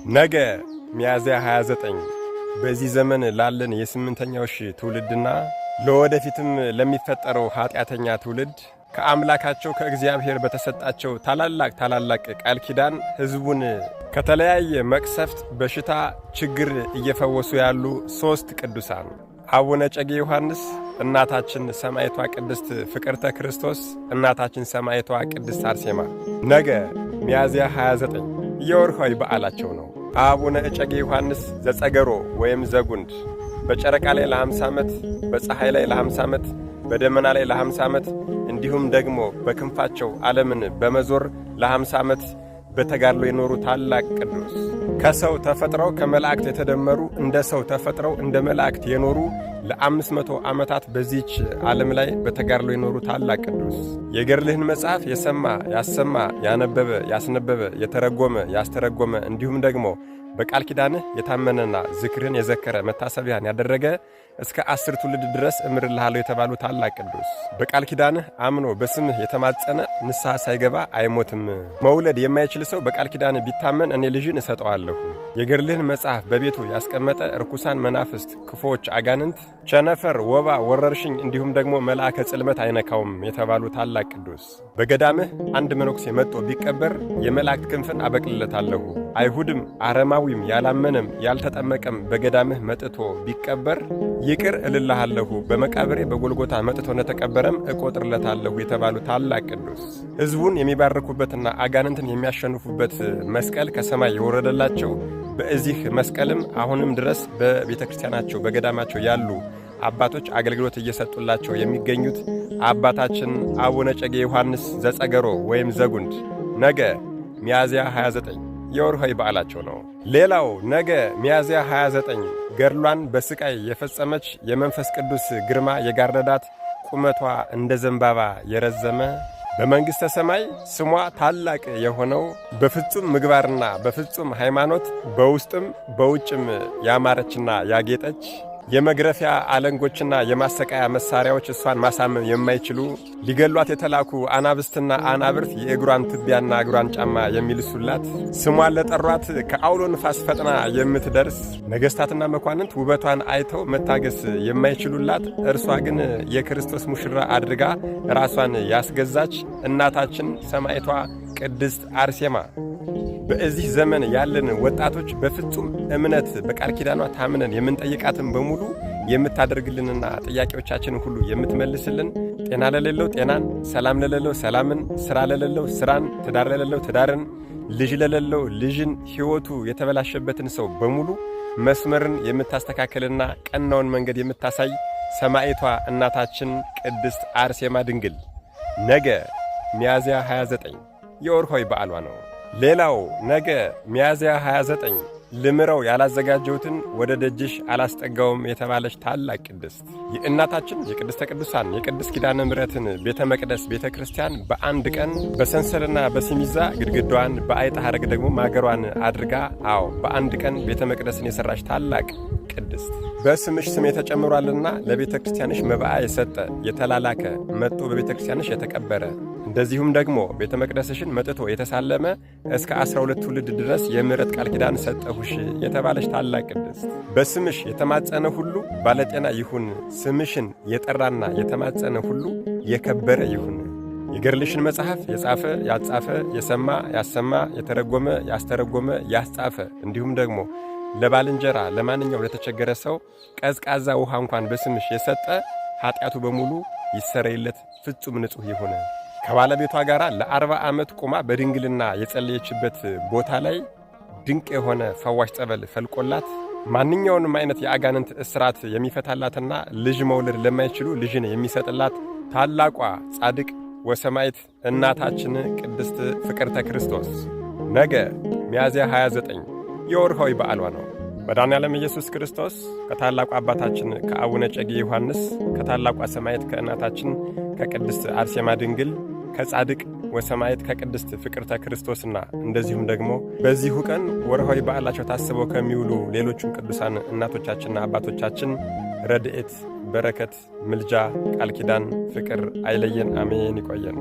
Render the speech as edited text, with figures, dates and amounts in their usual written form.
ነገ ሚያዝያ 29 በዚህ ዘመን ላለን የስምንተኛው ሺህ ትውልድና ለወደፊትም ለሚፈጠረው ኃጢአተኛ ትውልድ ከአምላካቸው ከእግዚአብሔር በተሰጣቸው ታላላቅ ቃል ኪዳን ሕዝቡን ከተለያየ መቅሰፍት፣ በሽታ፣ ችግር እየፈወሱ ያሉ ሦስት ቅዱሳን አቡነ እጨጌ ዮሐንስ፣ እናታችን ሰማዕቷ ቅድስት ፍቅርተ ክርስቶስ፣ እናታችን ሰማዕቷ ቅድስት አርሴማ ነገ ሚያዝያ 29 የወርኃዊ በዓላቸው ነው። አቡነ እጨጌ ዮሐንስ ዘጸገሮ ወይም ዘጉንድ በጨረቃ ላይ ለ50 ዓመት፣ በፀሐይ ላይ ለ50 ዓመት፣ በደመና ላይ ለ50 ዓመት እንዲሁም ደግሞ በክንፋቸው ዓለምን በመዞር ለ50 ዓመት በተጋድሎ የኖሩ ታላቅ ቅዱስ ከሰው ተፈጥረው ከመላእክት የተደመሩ እንደ ሰው ተፈጥረው እንደ መላእክት የኖሩ ለ500 ዓመታት በዚህች ዓለም ላይ በተጋድሎ የኖሩ ታላቅ ቅዱስ የገድልህን መጽሐፍ የሰማ ያሰማ ያነበበ ያስነበበ የተረጎመ ያስተረጎመ እንዲሁም ደግሞ በቃል ኪዳንህ የታመነና ዝክርህን የዘከረ መታሰቢያን ያደረገ እስከ 10 ትውልድ ድረስ እምርልሃለሁ የተባሉ ታላቅ ቅዱስ በቃል ኪዳንህ አምኖ በስምህ የተማጸነ ንስሐ ሳይገባ አይሞትም። መውለድ የማይችል ሰው በቃል ኪዳንህ ቢታመን እኔ ልጅን እሰጠዋለሁ። የገድልህን መጽሐፍ በቤቱ ያስቀመጠ ርኩሳን መናፍስት፣ ክፉዎች፣ አጋንንት፣ ቸነፈር፣ ወባ፣ ወረርሽኝ እንዲሁም ደግሞ መልአከ ጽልመት አይነካውም የተባሉ ታላቅ ቅዱስ በገዳምህ አንድ መነኩሴ መጥቶ ቢቀበር የመላእክት ክንፍን አበቅልለታለሁ። አይሁድም አረማዊም ያላመነም ያልተጠመቀም በገዳምህ መጥቶ ቢቀበር ይቅር እልልሃለሁ፣ በመቃብሬ በጎልጎታ መጥቶ እንደተቀበረም እቆጥርለታለሁ የተባሉ ታላቅ ቅዱስ ሕዝቡን የሚባርኩበትና አጋንንትን የሚያሸንፉበት መስቀል ከሰማይ የወረደላቸው በዚህ መስቀልም አሁንም ድረስ በቤተ ክርስቲያናቸው በገዳማቸው ያሉ አባቶች አገልግሎት እየሰጡላቸው የሚገኙት አባታችን አቡነ እጨጌ ዮሐንስ ዘጸገሮ ወይም ዘጉንድ ነገ ሚያዝያ 29 የወርኃዊ በዓላቸው ነው። ሌላው ነገ ሚያዝያ 29 ገድሏን በስቃይ የፈጸመች የመንፈስ ቅዱስ ግርማ የጋረዳት ቁመቷ እንደ ዘንባባ የረዘመ በመንግሥተ ሰማይ ስሟ ታላቅ የሆነው በፍጹም ምግባርና በፍጹም ሃይማኖት በውስጥም በውጭም ያማረችና ያጌጠች የመግረፊያ አለንጎችና የማሰቃያ መሳሪያዎች እሷን ማሳመም የማይችሉ ሊገሏት የተላኩ አናብስትና አናብርት የእግሯን ትቢያና እግሯን ጫማ የሚልሱላት ስሟን ለጠሯት ከአውሎ ንፋስ ፈጥና የምትደርስ ነገሥታትና መኳንንት ውበቷን አይተው መታገስ የማይችሉላት እርሷ ግን የክርስቶስ ሙሽራ አድርጋ ራሷን ያስገዛች እናታችን ሰማዕቷ ቅድስት አርሴማ በዚህ ዘመን ያለን ወጣቶች በፍጹም እምነት በቃል ኪዳኗ ታምነን የምንጠይቃትን በሙሉ የምታደርግልንና ጥያቄዎቻችንን ሁሉ የምትመልስልን፣ ጤና ለሌለው ጤናን፣ ሰላም ለሌለው ሰላምን፣ ሥራ ለሌለው ሥራን፣ ትዳር ለሌለው ትዳርን፣ ልጅ ለሌለው ልጅን፣ ሕይወቱ የተበላሸበትን ሰው በሙሉ መስመርን የምታስተካከልና ቀናውን መንገድ የምታሳይ ሰማዕቷ እናታችን ቅድስት አርሴማ ድንግል ነገ ሚያዝያ 29 የወርኃዊ በዓሏ ነው። ሌላው ነገ ሚያዝያ 29 ልምረው ያላዘጋጀሁትን ወደ ደጅሽ አላስጠጋውም የተባለች ታላቅ ቅድስት የእናታችን የቅድስተ ቅዱሳን የቅድስት ኪዳነ ምሕረትን ቤተ መቅደስ ቤተ ክርስቲያን በአንድ ቀን በሰንሰልና በሲሚዛ ግድግዳዋን በአይጣ ሐረግ ደግሞ ማገሯን አድርጋ በአንድ ቀን ቤተ መቅደስን የሠራች ታላቅ ቅድስት በስምሽ ስሜ ተጨምሯልና ለቤተ ክርስቲያንሽ መባዓ የሰጠ የተላላከ መጥቶ በቤተ ክርስቲያንሽ የተቀበረ እንደዚሁም ደግሞ ቤተ መቅደስሽን መጥቶ የተሳለመ እስከ 12 ትውልድ ድረስ የምሕረት ቃል ኪዳን ሰጠሁሽ የተባለች ታላቅ ቅድስት በስምሽ የተማጸነ ሁሉ ባለጤና ይሁን፣ ስምሽን የጠራና የተማጸነ ሁሉ የከበረ ይሁን። የገድልሽን መጽሐፍ የጻፈ ያጻፈ የሰማ ያሰማ የተረጎመ ያስተረጎመ ያስጻፈ እንዲሁም ደግሞ ለባልንጀራ ለማንኛው ለተቸገረ ሰው ቀዝቃዛ ውሃ እንኳን በስምሽ የሰጠ ኃጢአቱ በሙሉ ይሰረይለት፣ ፍጹም ንጹሕ ይሁን። ከባለቤቷ ጋር ለ40 ዓመት ቆማ በድንግልና የጸለየችበት ቦታ ላይ ድንቅ የሆነ ፈዋሽ ጸበል ፈልቆላት ማንኛውንም አይነት የአጋንንት እስራት የሚፈታላትና ልጅ መውለድ ለማይችሉ ልጅን የሚሰጥላት ታላቋ ጻድቅ ወሰማዕት እናታችን ቅድስት ፍቅርተ ክርስቶስ ነገ ሚያዝያ 29 የወርኃዊ በዓሏ ነው። መድኃኔዓለም ኢየሱስ ክርስቶስ ከታላቁ አባታችን ከአቡነ እጨጌ ዮሐንስ ከታላቋ ሰማዕት ከእናታችን ከቅድስት አርሴማ ድንግል ከጻድቅ ወሰማዕት ከቅድስት ፍቅርተ ክርስቶስና እንደዚሁም ደግሞ በዚሁ ቀን ወርኃዊ በዓላቸው ታስበው ከሚውሉ ሌሎቹም ቅዱሳን እናቶቻችንና አባቶቻችን ረድኤት፣ በረከት፣ ምልጃ፣ ቃል ኪዳን፣ ፍቅር አይለየን። አሜን። ይቆየን።